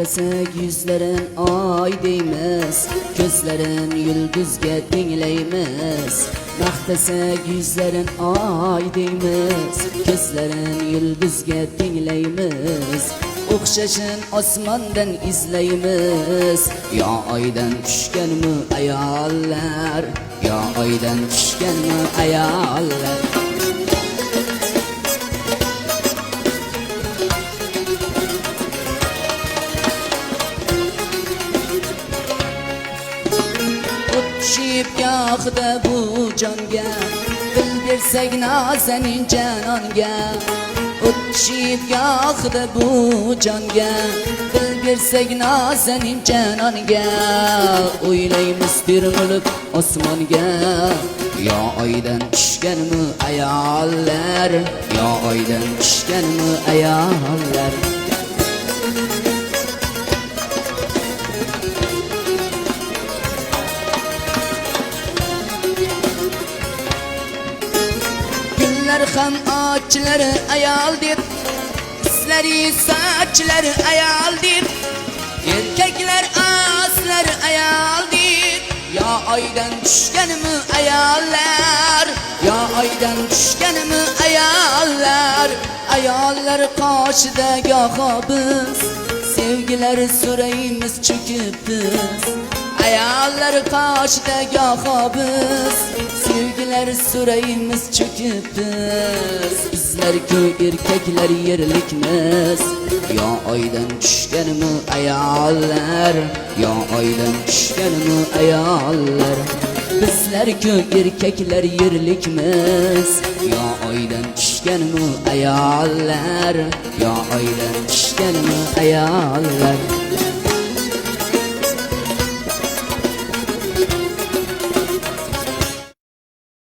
Maqtasak yüzlerin ay deymiz, gözlerin yulduzga tinglaymiz. Maqtasak yüzlerin ay deymiz, gözlerin yulduzga tinglaymiz. O'xshashin osmondan izlaymiz. Yo oydan tushganmi ayollar, yo oydan tushganmi ayollar. O'tishib yoqdi bu jonga, dil bersak nazanin janonga. O'tishib yoqdi bu jonga, dil bersak nazanin janonga. O'ylaymiz termilib osmonga, yo oydan tushganmi ayollar, yo oydan tushganmi ayollar. Ham ochlar ayol deb, sizlari sochlar ayol deb, erkaklar aslar ayol deb. Yo oydan tushganmi ayollar, yo oydan tushganmi ayollar. Ayollar qoshida goho biz sevgilar so'raymiz cho'kib biz. Ayollar qoshida goho biz sevgilar so'raymiz cho'kib biz. Bizlar-ku erkaklar yerlikmiz. Yo oydan tushganmi ayollar, yo oydan tushganmi ayollar. Bizlar-ku erkaklar yerlikmiz. Yo oydan tushganmi ayollar, yo oydan tushganmi ayollar.